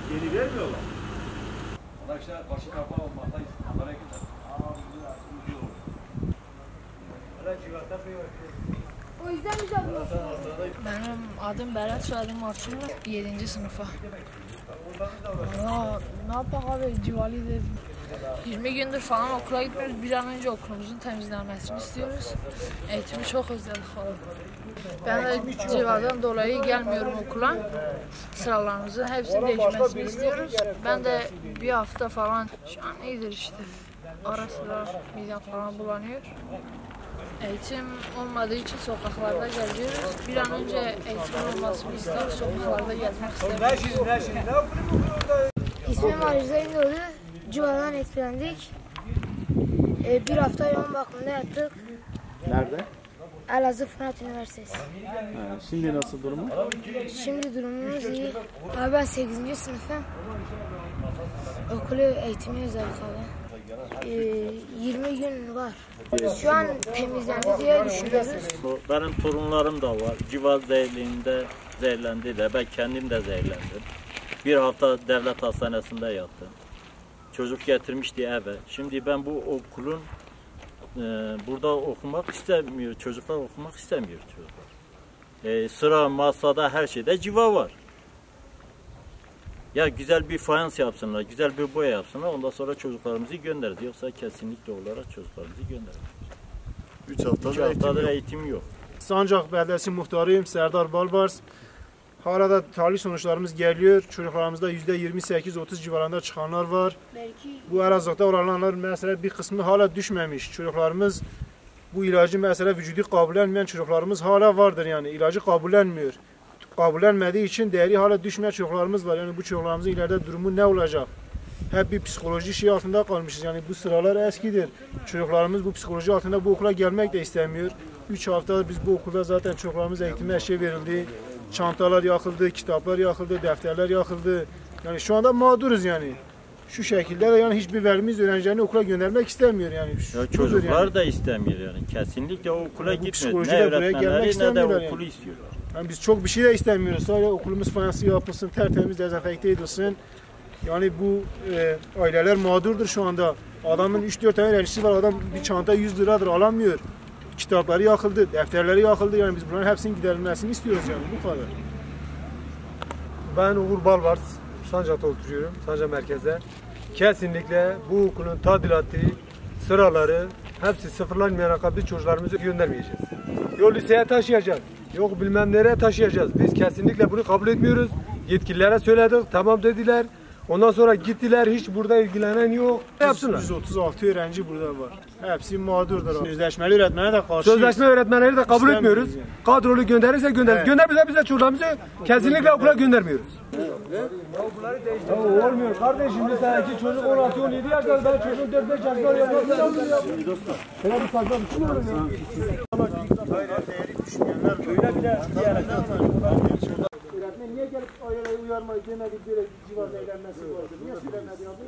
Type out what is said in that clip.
Yeni vermiyorlar. Ona işte başı kapalı olmakta kameraya gider. O yüzden benim adım Berat, soyadım Orçun. 7. sınıfa. Ne yapak abi, Civali'dir. 20 gündür falan okula gitmiyoruz. Bir an önce okulumuzun temizlenmesini istiyoruz. Eğitimi çok özledik falan. Ben de Civali'den dolayı gelmiyorum okula. Sıralarımızın hepsini değişmesini istiyoruz. Ben de bir hafta falan, şu an iyidir işte. Ara sıra midem falan bulanıyor. Eğitim olmadığı için sokaklarda geziyoruz. Bir an önce eğitim olmasını istiyoruz. Sokaklarda gezmek istemiyoruz. İsmim Arıza İndoğdu. Civali'den etkilendik. Bir hafta yoğun bakımda yattık. Nerede? Elazığ Fırat Üniversitesi. Şimdi nasıl durumu? Şimdi durumumuz iyi. Abi ben 8. sınıfım. Okulu eğitimi özledik abi. 20 gün var. Şu an temizlendi diye düşünüyoruz. Benim torunlarım da var. Cival zehirliğinde zehirlendiler. Ben kendim de zehirlendim. Bir hafta devlet hastanesinde yattım. Çocuk getirmişti eve. Şimdi ben bu okulun burada okumak istemiyor. Çocuklar okumak istemiyor çocuklar. Sıra, masada, her şeyde civa var. Ya güzel bir fayans yapsınlar, güzel bir boya yapsınlar, ondan sonra çocuklarımızı göndeririz. Yoksa kesinlikle olarak çocuklarımızı göndeririz. 3 haftadır eğitim yok. Sancak Belediyesi muhtarıyım, Serdar Balbars. Hala da tahlil sonuçlarımız geliyor. Çocuklarımızda %28-30 civarında çıkanlar var. Bu Elazığ'da olanlar mesela bir kısmı hala düşmemiş. Çocuklarımız bu ilacı mesela vücudu kabullenmeyen çocuklarımız hala vardır yani. İlacı kabullenmiyor. Kabullenmediği için değeri hala düşmeyen çocuklarımız var. Yani bu çocuklarımızın ileride durumu ne olacak? Hep bir psikoloji şey altında kalmışız. Yani bu sıralar eskidir. Çocuklarımız bu psikoloji altında bu okula gelmek de istemiyor. 3 haftadır biz bu okulda zaten çocuklarımız eğitime her şey verildi. Çantalar yakıldı, kitaplar yakıldı, defterler yakıldı. Yani şu anda mağduruz yani. Şu şekilde de yani hiçbir velimiz öğrencilerini okula göndermek istemiyor yani. Ya çocuklar yani da istemiyor yani. Kesinlikle o okula yani gitmiyor. Ne öğretmenleri ne de okulu istiyorlar. Yani biz çok bir şey de istemiyoruz. Sadece okulumuz fayansı yapılsın, tertemiz dezenfekte edilsin. Yani bu aileler mağdurdur şu anda. Adamın 3-4 tane öğrencisi var. Adam bir çanta 100 liradır alamıyor. Kitapları yakıldı, defterleri yakıldı. Yani biz bunların hepsinin giderilmesini istiyoruz yani bu kadar. Ben Uğur Balbars, Sancak'ta oturuyorum, Sancak merkezde. Kesinlikle bu okulun tadilatı, sıraları hepsi sıfırlanmayana kadar biz çocuklarımızı göndermeyeceğiz. Yol liseye taşıyacağız, yok bilmem nereye taşıyacağız. Biz kesinlikle bunu kabul etmiyoruz. Yetkililere söyledik, tamam dediler. Ondan sonra gittiler, hiç burada ilgilenen yok. Ne yapsınlar? 136 öğrenci burada var. Hepsi mağdurdur. Sözleşmeli öğretmene de karşıyız. Sözleşme öğretmenleri de kabul etmiyoruz. Yani. Kadrolu gönderirse göndeririz. Evet. Göndermezse bize çocuklarımızı kesinlikle okula göndermiyoruz. Olmuyor kardeşim, mesela iki çocuk 16-17 yaşında, ben çocuğum 4-5 yaşında yapmaz. Şöyle bir saçma bir şey olur ya. Değeri düşmeyenler köyüne bile öğretmen niye gelip aileyi uyarmayı demedi, böyle civarda eğlenmesi vardı? Niye söylemedi abi?